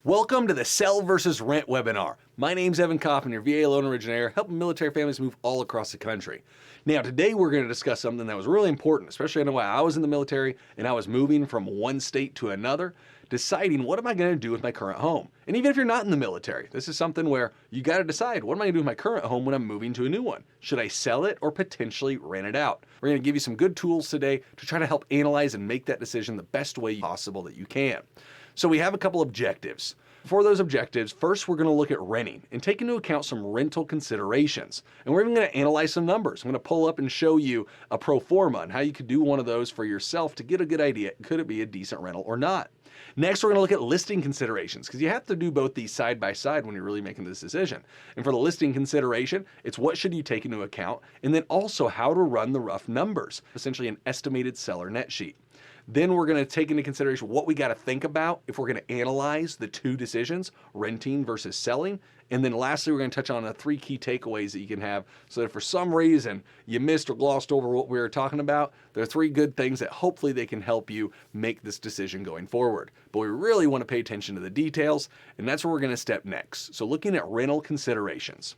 Welcome to the Sell versus Rent webinar. My name's Evan Kaufman, your VA loan originator, helping military families move all across the country. Now, today we're going to discuss something that was really important, especially I know while I was in the military and I was moving from one state to another, deciding what am I going to do with my current home. And even if you're not in the military, this is something where you got to decide, what am I going to do with my current home when I'm moving to a new one? Should I sell it or potentially rent it out? We're going to give you some good tools today to try to help analyze and make that decision the best way possible that you can. So we have a couple objectives. For those objectives, first we're going to look at renting and take into account some rental considerations. And we're even going to analyze some numbers. I'm going to pull up and show you a pro forma and how you could do one of those for yourself to get a good idea. Could it be a decent rental or not? Next, we're going to look at listing considerations because you have to do both these side by side when you're really making this decision. And for the listing consideration, it's what should you take into account, and then also how to run the rough numbers, essentially an estimated seller net sheet. Then we're going to take into consideration what we got to think about if we're going to analyze the two decisions, renting versus selling. And then lastly, we're going to touch on the three key takeaways that you can have so that if for some reason you missed or glossed over what we were talking about, there are three good things that hopefully they can help you make this decision going forward. But we really want to pay attention to the details, and that's where we're going to step next. So looking at rental considerations.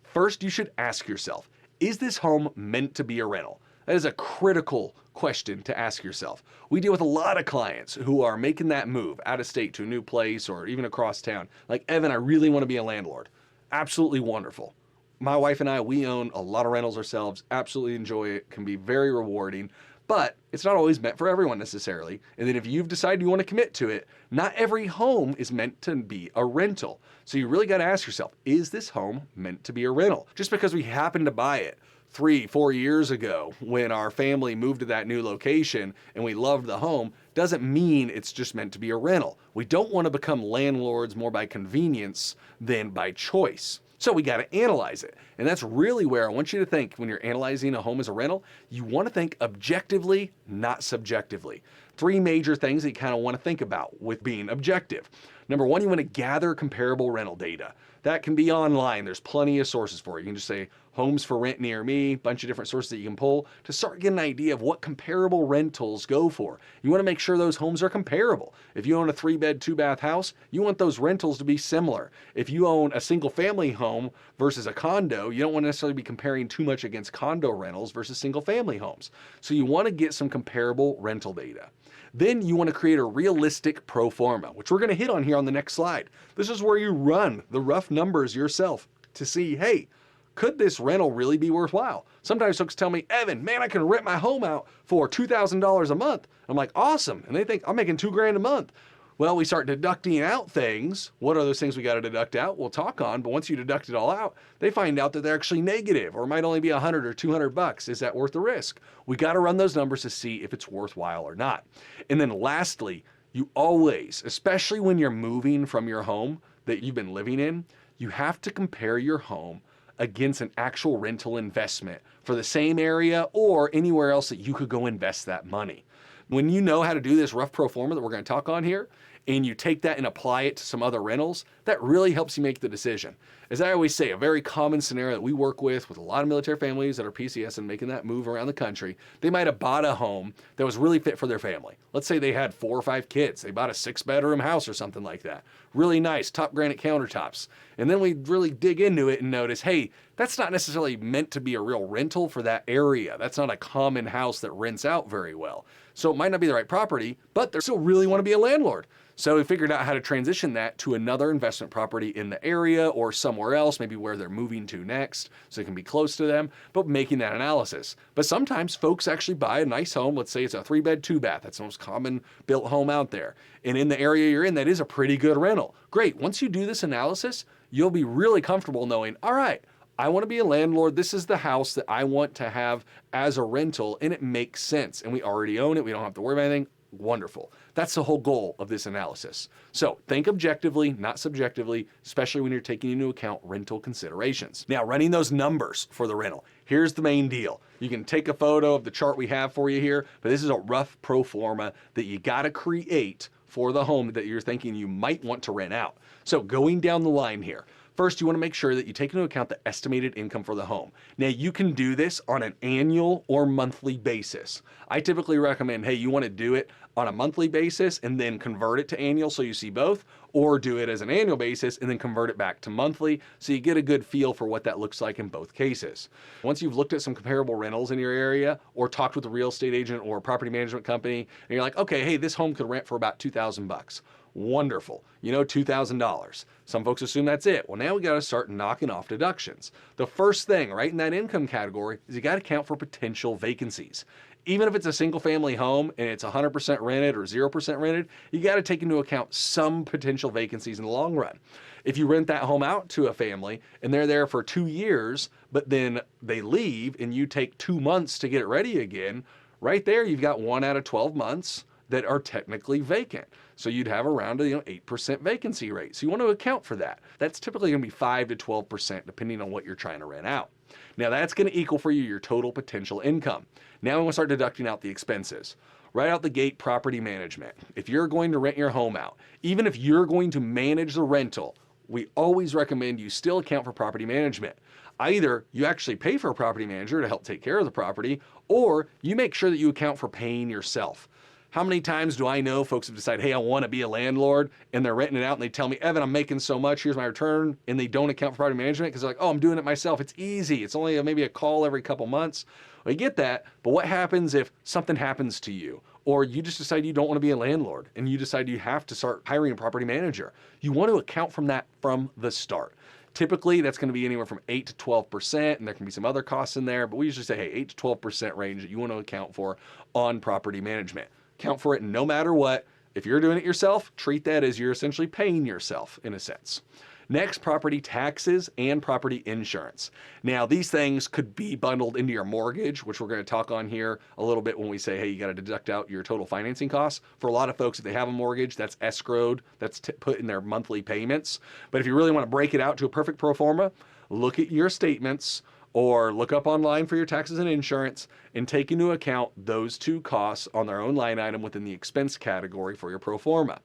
First, you should ask yourself, is this home meant to be a rental? That is a critical question to ask yourself. We deal with a lot of clients who are making that move out of state to a new place or even across town. Like, Evan, I really want to be a landlord. Absolutely wonderful. My wife and I, we own a lot of rentals ourselves, absolutely enjoy it, can be very rewarding, but it's not always meant for everyone necessarily. And then if you've decided you want to commit to it, not every home is meant to be a rental. So you really got to ask yourself, is this home meant to be a rental? Just because we happen to buy it 3-4 years ago when our family moved to that new location and we loved the home doesn't mean it's just meant to be a rental. We don't want to become landlords more by convenience than by choice. So we got to analyze it. And that's really where I want you to think when you're analyzing a home as a rental. You want to think objectively, not subjectively. Three major things that you kind of want to think about with being objective. Number one, you want to gather comparable rental data. That can be online. There's plenty of sources for it. You can just say homes for rent near me, a bunch of different sources that you can pull to start getting an idea of what comparable rentals go for. You want to make sure those homes are comparable. If you own a 3-bed, 2-bath house, you want those rentals to be similar. If you own a single family home versus a condo, you don't want to necessarily be comparing too much against condo rentals versus single family homes. So you want to get some comparable rental data. Then you want to create a realistic pro forma, which we're going to hit on here on the next slide. This is where you run the rough numbers yourself to see, hey, could this rental really be worthwhile? Sometimes folks tell me, Evan, man, I can rent my home out for $2,000 a month. I'm like, awesome. And they think I'm making $2,000 a month. Well, we start deducting out things. What are those things we got to deduct out? We'll talk on, but once you deduct it all out, they find out that they're actually negative or it might only be $100 or $200. Is that worth the risk? We got to run those numbers to see if it's worthwhile or not. And then lastly, you always, especially when you're moving from your home that you've been living in, you have to compare your home against an actual rental investment for the same area or anywhere else that you could go invest that money. When you know how to do this rough pro forma that we're going to talk on here, and you take that and apply it to some other rentals, that really helps you make the decision. As I always say, a very common scenario that we work with a lot of military families that are PCS and making that move around the country, they might have bought a home that was really fit for their family. Let's say they had 4 or 5 kids. They bought a 6-bedroom house or something like that. Really nice, top granite countertops. And then we really dig into it and notice, hey, that's not necessarily meant to be a real rental for that area. That's not a common house that rents out very well. So it might not be the right property, but they still really want to be a landlord. So we figured out how to transition that to another investment property in the area or somewhere else, maybe where they're moving to next, so it can be close to them, but making that analysis. But sometimes folks actually buy a nice home. Let's say it's a 3-bed, 2-bath. That's the most common built home out there. And in the area you're in, that is a pretty good rental. Great. Once you do this analysis, you'll be really comfortable knowing, all right, I want to be a landlord. This is the house that I want to have as a rental, and it makes sense. And we already own it. We don't have to worry about anything. Wonderful. That's the whole goal of this analysis. So think objectively, not subjectively, especially when you're taking into account rental considerations. Now, running those numbers for the rental. Here's the main deal. You can take a photo of the chart we have for you here, but this is a rough pro forma that you got to create for the home that you're thinking you might want to rent out. So going down the line here, First, you want to make sure that you take into account the estimated income for the home. Now, you can do this on an annual or monthly basis. I typically recommend, hey, you want to do it on a monthly basis and then convert it to annual so you see both, or do it as an annual basis and then convert it back to monthly so you get a good feel for what that looks like in both cases. Once you've looked at some comparable rentals in your area or talked with a real estate agent or a property management company, and you're like, okay, hey, this home could rent for about $2,000. Wonderful. You know, $2,000. Some folks assume that's it. Well, now we got to start knocking off deductions. The first thing right in that income category is you got to account for potential vacancies. Even if it's a single family home and it's 100% rented or 0% rented, you got to take into account some potential vacancies in the long run. If you rent that home out to a family and they're there for 2 years, but then they leave and you take 2 months to get it ready again, right there you've got 1 out of 12 months that are technically vacant. So you'd have around a 8% vacancy rate. So you want to account for that. That's typically going to be 5 to 12% depending on what you're trying to rent out. Now that's going to equal for you your total potential income. Now we want to start deducting out the expenses. Right out the gate, property management. If you're going to rent your home out, even if you're going to manage the rental, we always recommend you still account for property management. Either you actually pay for a property manager to help take care of the property, or you make sure that you account for paying yourself. How many times do I know folks have decided, hey, I want to be a landlord, and they're renting it out and they tell me, Evan, I'm making so much, here's my return, and they don't account for property management because they're like, oh, I'm doing it myself. It's easy. It's only maybe a call every couple months. I get that, but what happens if something happens to you? Or you just decide you don't want to be a landlord and you decide you have to start hiring a property manager. You want to account from that from the start. Typically, that's going to be anywhere from 8 to 12%, and there can be some other costs in there, but we usually say, hey, 8 to 12% range that you want to account for on property management. Account for it no matter what. If you're doing it yourself, treat that as you're essentially paying yourself in a sense. Next, property taxes and property insurance. Now, these things could be bundled into your mortgage, which we're going to talk on here a little bit when we say, hey, you got to deduct out your total financing costs. For a lot of folks, if they have a mortgage, that's escrowed, that's put in their monthly payments. But if you really want to break it out to a perfect pro forma, look at your statements or look up online for your taxes and insurance and take into account those two costs on their own line item within the expense category for your pro forma.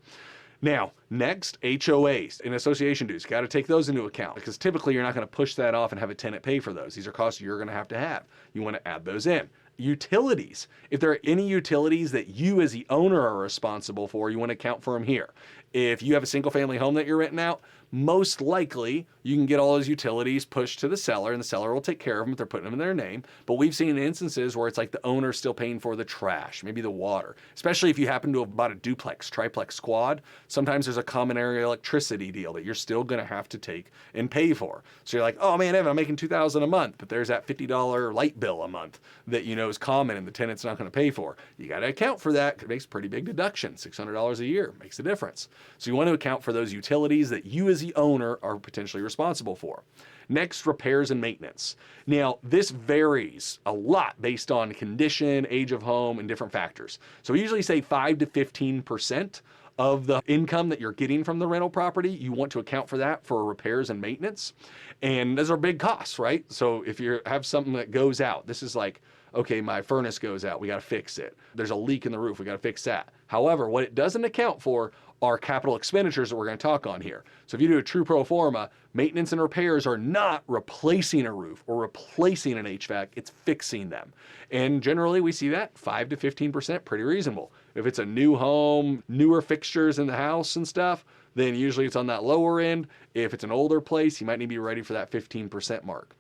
Now, next, HOAs and association dues. Got to take those into account because typically you're not going to push that off and have a tenant pay for those. These are costs you're going to have. You want to add those in. Utilities. If there are any utilities that you as the owner are responsible for, you want to account for them here. If you have a single family home that you're renting out, most likely you can get all those utilities pushed to the seller and the seller will take care of them if they're putting them in their name. But we've seen instances where it's like the owner's still paying for the trash, maybe the water, especially if you happen to have bought a duplex, triplex, quad. Sometimes there's a common area electricity deal that you're still going to have to take and pay for. So you're like, oh man, Evan, I'm making $2,000 a month, but there's that $50 light bill a month that you know is common and the tenant's not going to pay for. You got to account for that. It makes a pretty big deduction. $600 a year makes a difference. So you want to account for those utilities that you as the owner are potentially responsible for. Next, repairs and maintenance. Now, this varies a lot based on condition, age of home, and different factors. So we usually say 5 to 15% of the income that you're getting from the rental property, you want to account for that for repairs and maintenance. And those are big costs, right? So if you have something that goes out, this is like, okay, my furnace goes out, we got to fix it. There's a leak in the roof, we got to fix that. However, what it doesn't account for are capital expenditures that we're going to talk on here. So if you do a true pro forma, maintenance and repairs are not replacing a roof or replacing an HVAC, it's fixing them. And generally we see that 5 to 15%, pretty reasonable. If it's a new home, newer fixtures in the house and stuff, then usually it's on that lower end. If it's an older place, you might need to be ready for that 15% mark.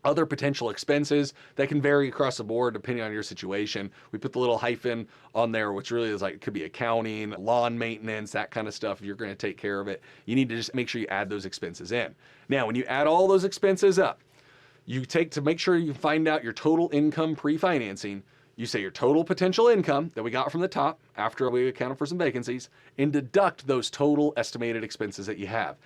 Other potential expenses that can vary across the board depending on your situation. We put the little hyphen on there, which really is like, it could be accounting, lawn maintenance, that kind of stuff. If you're going to take care of it, you need to just make sure you add those expenses in. Now, when you add all those expenses up, you take to make sure you find out your total income pre-financing. You say your total potential income that we got from the top after we accounted for some vacancies and deduct those total estimated expenses that you have.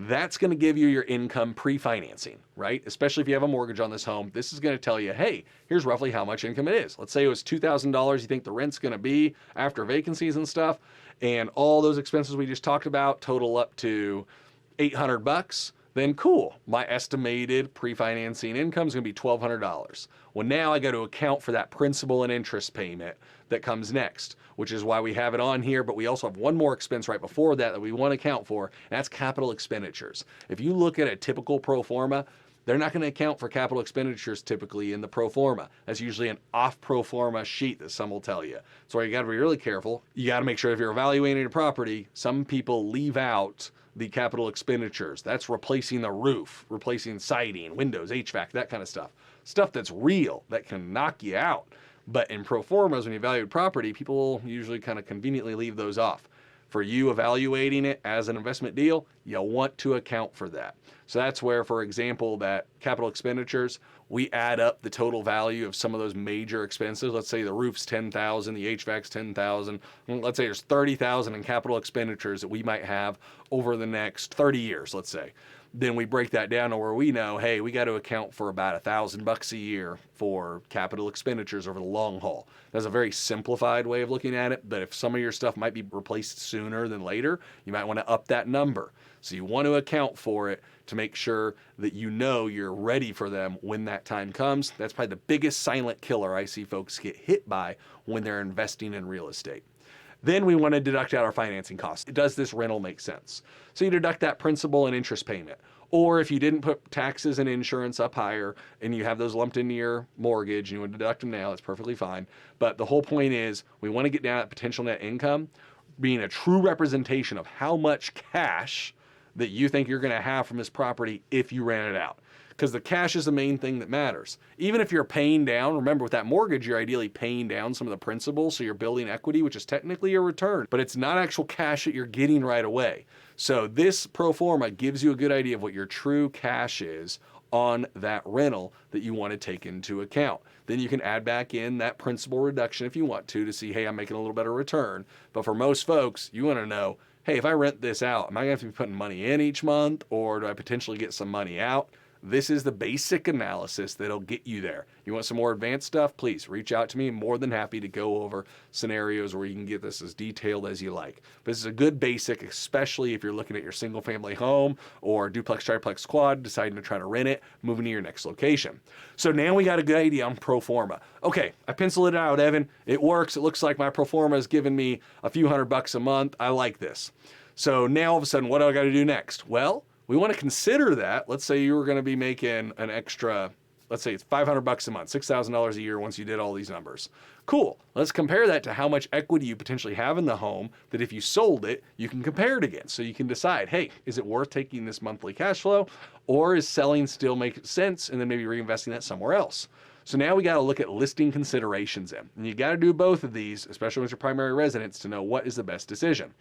That's going to give you your income pre-financing, right? Especially if you have a mortgage on this home, this is going to tell you, hey, here's roughly how much income it is. Let's say it was $2,000 you think the rent's going to be after vacancies and stuff, and all those expenses we just talked about total up to $800. then cool. My estimated pre-financing income is going to be $1,200. Well, now I got to account for that principal and interest payment that comes next, which is why we have it on here, but we also have one more expense right before that we want to account for, and that's capital expenditures. If you look at a typical pro forma, they're not going to account for capital expenditures typically in the pro forma. That's usually an off pro forma sheet that some will tell you. So you got to be really careful. You got to make sure if you're evaluating a property, some people leave out the capital expenditures. That's replacing the roof, replacing siding, windows, HVAC, that kind of stuff. Stuff that's real, that can knock you out. But in pro formas, when you evaluate property, people usually kind of conveniently leave those off. For you evaluating it as an investment deal, you want to account for that. So that's where, for example, that capital expenditures, we add up the total value of some of those major expenses. Let's say the roof's $10,000, the HVAC's $10,000. Let's say there's $30,000 in capital expenditures that we might have over the next 30 years, let's say. Then we break that down to where we know, hey, we got to account for about $1,000 a year for capital expenditures over the long haul. That's a very simplified way of looking at it, but if some of your stuff might be replaced sooner than later, you might want to up that number. So you want to account for it to make sure that you know you're ready for them when that time comes. That's probably the biggest silent killer I see folks get hit by when they're investing in real estate. Then we want to deduct out our financing costs. Does this rental make sense? So you deduct that principal and interest payment. Or if you didn't put taxes and insurance up higher and you have those lumped into your mortgage and you want to deduct them now, it's perfectly fine. But the whole point is we want to get down at potential net income being a true representation of how much cash that you think you're going to have from this property if you rent it out. Because the cash is the main thing that matters. Even if you're paying down, remember with that mortgage, you're ideally paying down some of the principal, so you're building equity, which is technically a return, but it's not actual cash that you're getting right away. So this pro forma gives you a good idea of what your true cash is on that rental that you want to take into account. Then you can add back in that principal reduction if you want to see, hey, I'm making a little better return. But for most folks, you want to know, hey, if I rent this out, am I going to have to be putting money in each month, or do I potentially get some money out? This is the basic analysis that'll get you there. You want some more advanced stuff? Please reach out to me. I'm more than happy to go over scenarios where you can get this as detailed as you like. But this is a good basic, especially if you're looking at your single family home or duplex, triplex, quad, deciding to try to rent it, moving to your next location. So now we got a good idea on pro forma. Okay, I penciled it out, Evan. It works. It looks like my pro forma is giving me a few $100 a month. I like this. So now all of a sudden, what do I got to do next? Well, we want to consider that. Let's say you were going to be making an extra, let's say it's $500 a month, $6,000 a year once you did all these numbers. Cool. Let's compare that to how much equity you potentially have in the home that if you sold it, you can compare it against. So you can decide, hey, is it worth taking this monthly cash flow, or is selling still make sense and then maybe reinvesting that somewhere else? So now we got to look at listing considerations in. And you got to do both of these, especially with your primary residence, to know what is the best decision.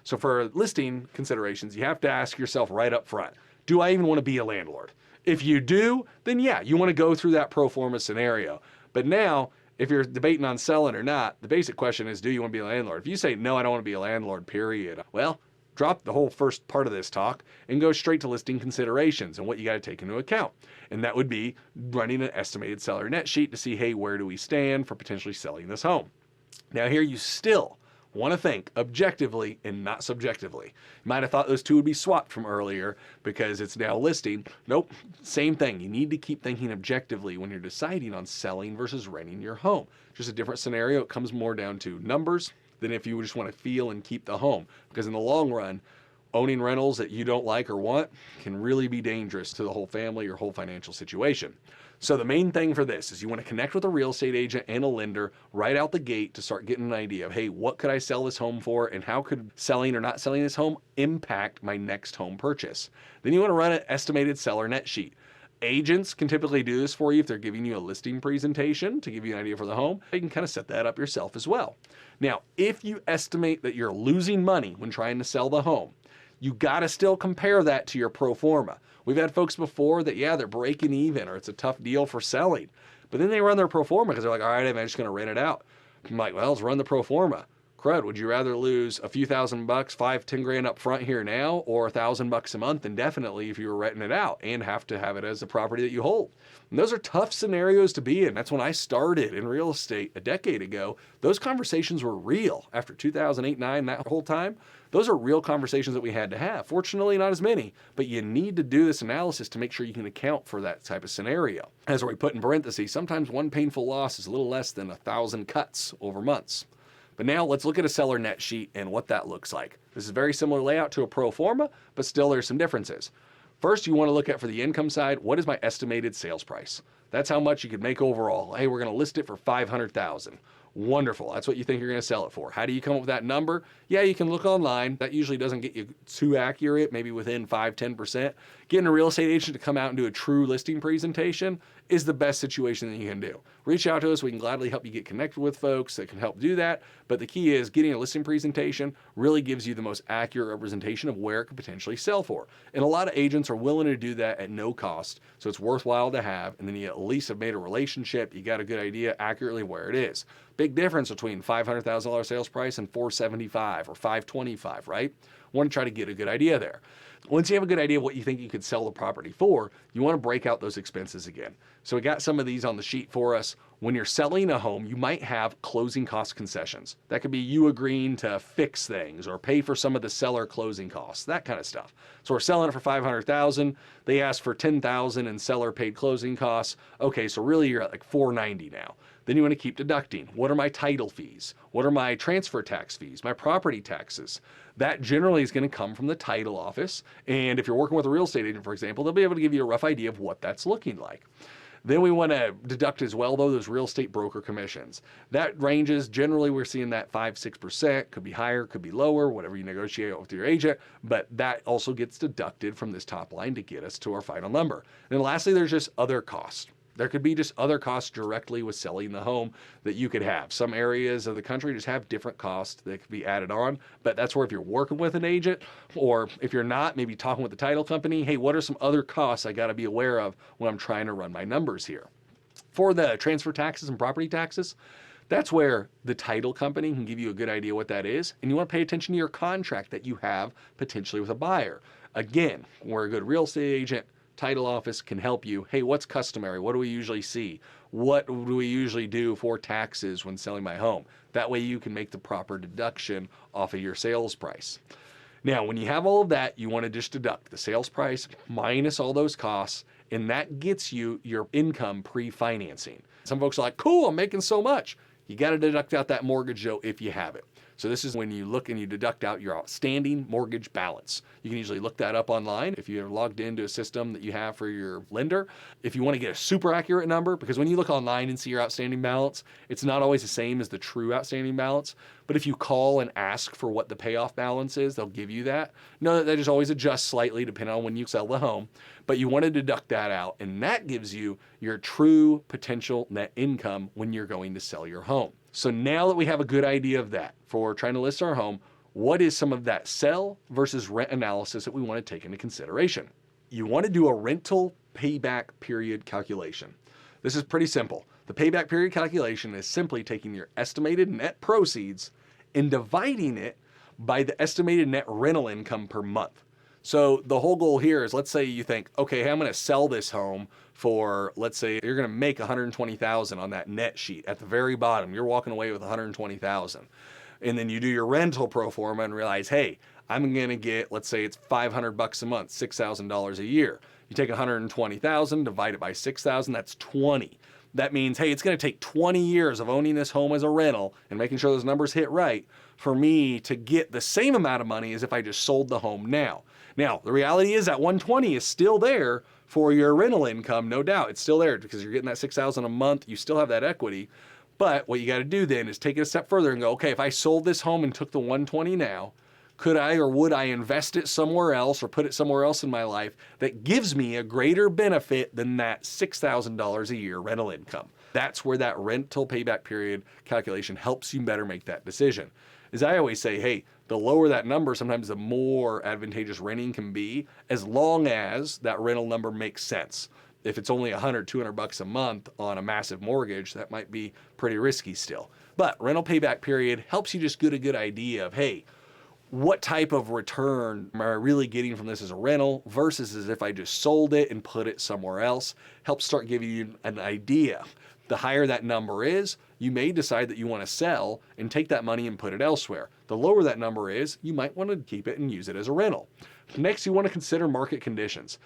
So for listing considerations, you have to ask yourself right up front, do I even want to be a landlord? If you do, then yeah, you want to go through that pro forma scenario. But now, if you're debating on selling or not, the basic question is, do you want to be a landlord? If you say, no, I don't want to be a landlord, period, well, drop the whole first part of this talk and go straight to listing considerations and what you got to take into account. And that would be running an estimated seller net sheet to see, hey, where do we stand for potentially selling this home? Now here you still want to think objectively and not subjectively. You might have thought those two would be swapped from earlier because it's now listing. Nope, same thing. You need to keep thinking objectively when you're deciding on selling versus renting your home. Just a different scenario. It comes more down to numbers than if you just want to feel and keep the home. Because in the long run, owning rentals that you don't like or want can really be dangerous to the whole family or whole financial situation. So the main thing for this is you want to connect with a real estate agent and a lender right out the gate to start getting an idea of, hey, what could I sell this home for, and how could selling or not selling this home impact my next home purchase? Then you want to run an estimated seller net sheet. Agents can typically do this for you if they're giving you a listing presentation to give you an idea for the home. You can kind of set that up yourself as well. Now, if you estimate that you're losing money when trying to sell the home, you got to still compare that to your pro forma. We've had folks before that, yeah, they're breaking even or it's a tough deal for selling. But then they run their pro forma because they're like, all right, I'm just going to rent it out. I'm like, well, let's run the pro forma. crud, would you rather lose a few $1,000, 5, 10 grand up front here now, or $1,000 a month indefinitely if you were renting it out and have to have it as a property that you hold? And those are tough scenarios to be in. That's when I started in real estate a decade ago. Those conversations were real. After 2008, 9, that whole time, those are real conversations that we had to have. Fortunately, not as many, but you need to do this analysis to make sure you can account for that type of scenario. As we put in parentheses, sometimes one painful loss is a little less than 1,000 cuts over months. But now let's look at a seller net sheet and what that looks like. This is very similar layout to a pro forma, but still there's some differences. First, you want to look at, for the income side, what is my estimated sales price? That's how much you could make overall. Hey, we're going to list it for $500,000. Wonderful. That's what you think you're going to sell it for. How do you come up with that number? Yeah, you can look online. That usually doesn't get you too accurate, maybe within 5, 10%. Getting a real estate agent to come out and do a true listing presentation is the best situation that you can do. Reach out to us. We can gladly help you get connected with folks that can help do that. But the key is getting a listing presentation really gives you the most accurate representation of where it could potentially sell for. And a lot of agents are willing to do that at no cost. So it's worthwhile to have. And then you at least have made a relationship. You got a good idea accurately where it is. Big difference between $500,000 sales price and $475,000 or $525,000, right? Want to try to get a good idea there. Once you have a good idea of what you think you could sell the property for, you want to break out those expenses again. So we got some of these on the sheet for us. When you're selling a home, you might have closing cost concessions. That could be you agreeing to fix things or pay for some of the seller closing costs, that kind of stuff. So we're selling it for $500,000. They asked for $10,000 and seller paid closing costs. Okay, so really you're at like $490,000 now. Then you want to keep deducting. What are my title fees? What are my transfer tax fees? My property taxes? That generally is going to come from the title office. And if you're working with a real estate agent, for example, they'll be able to give you a rough idea of what that's looking like. Then we want to deduct as well, though, those real estate broker commissions. That ranges, generally we're seeing that 5, 6%, could be higher, could be lower, whatever you negotiate with your agent, but that also gets deducted from this top line to get us to our final number. And then lastly, there's just other costs. There could be just other costs directly with selling the home that you could have. Some areas of the country just have different costs that could be added on, but that's where if you're working with an agent, or if you're not, maybe talking with the title company, hey, what are some other costs I got to be aware of when I'm trying to run my numbers here? For the transfer taxes and property taxes, that's where the title company can give you a good idea what that is, and you want to pay attention to your contract that you have potentially with a buyer. Again, we're a good real estate agent. Title office can help you. Hey, what's customary? What do we usually see? What do we usually do for taxes when selling my home? That way you can make the proper deduction off of your sales price. Now, when you have all of that, you want to just deduct the sales price minus all those costs, and that gets you your income pre-financing. Some folks are like, cool, I'm making so much. You got to deduct out that mortgage though if you have it. So this is when you look and you deduct out your outstanding mortgage balance. You can usually look that up online if you're logged into a system that you have for your lender. If you want to get a super accurate number, because when you look online and see your outstanding balance, it's not always the same as the true outstanding balance. But if you call and ask for what the payoff balance is, they'll give you that. Know that just always adjusts slightly depending on when you sell the home, but you want to deduct that out, and that gives you your true potential net income when you're going to sell your home. So now that we have a good idea of that for trying to list our home, what is some of that sell versus rent analysis that we want to take into consideration? You want to do a rental payback period calculation. This is pretty simple. The payback period calculation is simply taking your estimated net proceeds and dividing it by the estimated net rental income per month. So the whole goal here is, let's say you think, okay, hey, I'm going to sell this home for, let's say you're going to make $120,000 on that net sheet at the very bottom. You're walking away with $120,000. And then you do your rental pro forma and realize, hey, I'm going to get, let's say it's $500 a month, $6,000 a year. You take $120,000, divide it by 6,000, that's 20. That means, hey, it's going to take 20 years of owning this home as a rental and making sure those numbers hit right for me to get the same amount of money as if I just sold the home now. Now, the reality is that 120 is still there for your rental income, no doubt. It's still there because you're getting that $6,000 a month. You still have that equity. But what you got to do then is take it a step further and go, okay, if I sold this home and took the 120 now, could I or would I invest it somewhere else or put it somewhere else in my life that gives me a greater benefit than that $6,000 a year rental income? That's where that rental payback period calculation helps you better make that decision. As I always say, hey, the lower that number, sometimes the more advantageous renting can be, as long as that rental number makes sense. If it's only 100, 200 bucks a month on a massive mortgage, that might be pretty risky still. But rental payback period helps you just get a good idea of, hey, what type of return am I really getting from this as a rental versus as if I just sold it and put it somewhere else. Helps start giving you an idea. The higher that number is, you may decide that you want to sell and take that money and put it elsewhere. The lower that number is, you might want to keep it and use it as a rental. Next, you want to consider market conditions.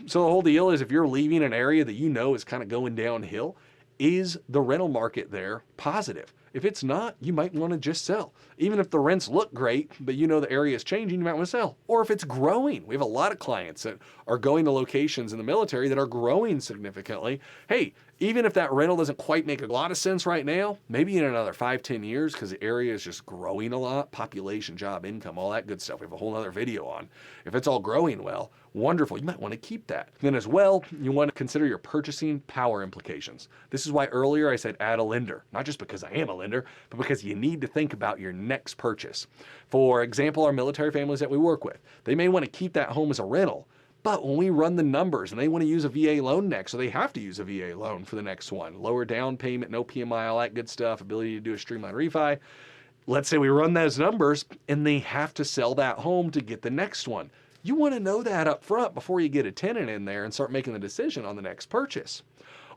So the whole deal is if you're leaving an area that you know is kind of going downhill, is the rental market there positive? If it's not, you might want to just sell. Even if the rents look great, but you know the area is changing, you might want to sell. Or if it's growing. We have a lot of clients that are going to locations in the military that are growing significantly. Hey, even if that rental doesn't quite make a lot of sense right now, maybe in another 5-10 years, because the area is just growing a lot, population, job, income, all that good stuff. We have a whole other video on. If it's all growing well, wonderful. You might want to keep that. Then as well, you want to consider your purchasing power implications. This is why earlier I said add a lender, not just because I am a lender, but because you need to think about your next purchase. For example, our military families that we work with, they may want to keep that home as a rental. But when we run the numbers and they want to use a VA loan next, so they have to use a VA loan for the next one, lower down payment, no PMI, all that good stuff, ability to do a streamlined refi. Let's say we run those numbers and they have to sell that home to get the next one. You want to know that up front before you get a tenant in there and start making the decision on the next purchase.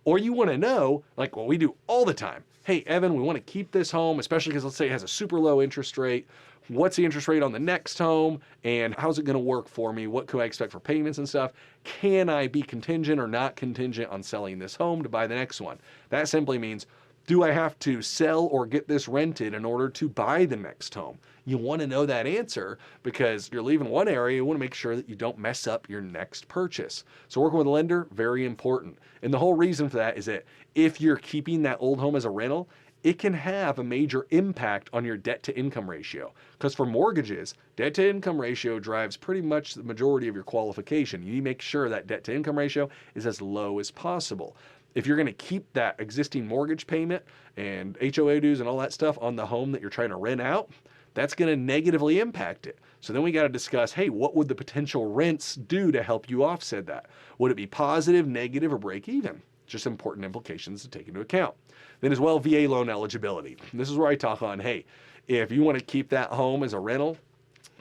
Or you want to know, like what we do all the time, hey, Evan, we want to keep this home, especially because let's say it has a super low interest rate. What's the interest rate on the next home and how's it going to work for me? What can I expect for payments and stuff? Can I be contingent or not contingent on selling this home to buy the next one? That simply means, do I have to sell or get this rented in order to buy the next home? You want to know that answer because you're leaving one area, you want to make sure that you don't mess up your next purchase. So working with a lender, very important. And the whole reason for that is that if you're keeping that old home as a rental, it can have a major impact on your debt to income ratio. Because for mortgages, debt to income ratio drives pretty much the majority of your qualification. You need to make sure that debt to income ratio is as low as possible. If you're going to keep that existing mortgage payment and HOA dues and all that stuff on the home that you're trying to rent out, that's going to negatively impact it. So then we got to discuss, hey, what would the potential rents do to help you offset that? Would it be positive, negative, or break even? Just important implications to take into account. Then as well, VA loan eligibility. This is where I talk on, hey, if you want to keep that home as a rental,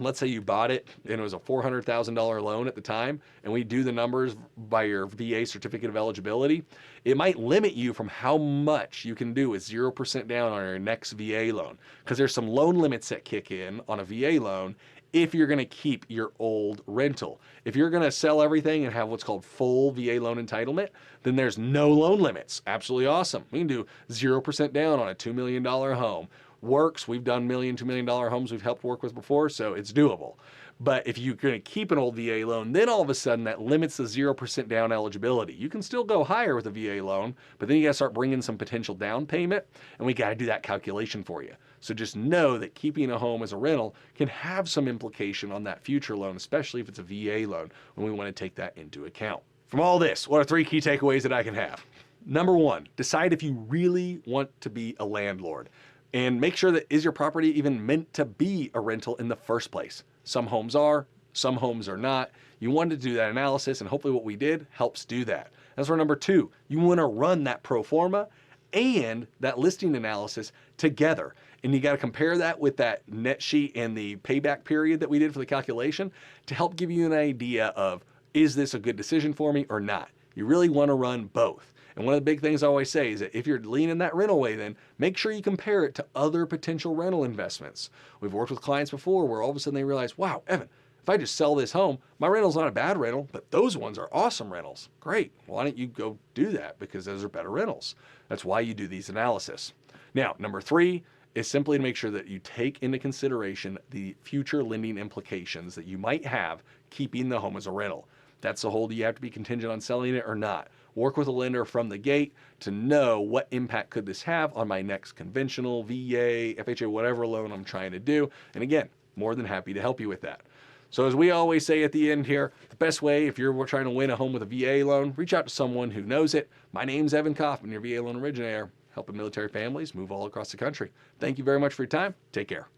let's say you bought it and it was a $400,000 loan at the time, and we do the numbers by your VA certificate of eligibility, it might limit you from how much you can do with 0% down on your next VA loan. Because there's some loan limits that kick in on a VA loan if you're going to keep your old rental. If you're going to sell everything and have what's called full VA loan entitlement, then there's no loan limits. Absolutely awesome. We can do 0% down on a $2 million home. Works. We've done $1 million, $2 million homes we've helped work with before, so it's doable. But if you're going to keep an old VA loan, then all of a sudden that limits the 0% down eligibility. You can still go higher with a VA loan, but then you got to start bringing some potential down payment, and we got to do that calculation for you. So just know that keeping a home as a rental can have some implication on that future loan, especially if it's a VA loan, when we want to take that into account. From all this, what are 3 key takeaways that I can have? Number 1, decide if you really want to be a landlord. And make sure that is your property even meant to be a rental in the first place? Some homes are, some homes are not. You want to do that analysis, and hopefully what we did helps do that. That's for number 2. You want to run that pro forma and that listing analysis together. And you got to compare that with that net sheet and the payback period that we did for the calculation to help give you an idea of, is this a good decision for me or not? You really want to run both. And one of the big things I always say is that if you're leaning that rental way, then make sure you compare it to other potential rental investments. We've worked with clients before where all of a sudden they realize, wow, Evan, if I just sell this home, my rental's not a bad rental, but those ones are awesome rentals. Great. Why don't you go do that? Because those are better rentals. That's why you do these analysis. Now, number 3 is simply to make sure that you take into consideration the future lending implications that you might have keeping the home as a rental. That's the whole, do you have to be contingent on selling it or not? Work with a lender from the gate to know what impact could this have on my next conventional, VA, FHA, whatever loan I'm trying to do. And again, more than happy to help you with that. So as we always say at the end here, the best way if you're trying to win a home with a VA loan, reach out to someone who knows it. My name's Evan Kaufman, your VA loan originator, helping military families move all across the country. Thank you very much for your time. Take care.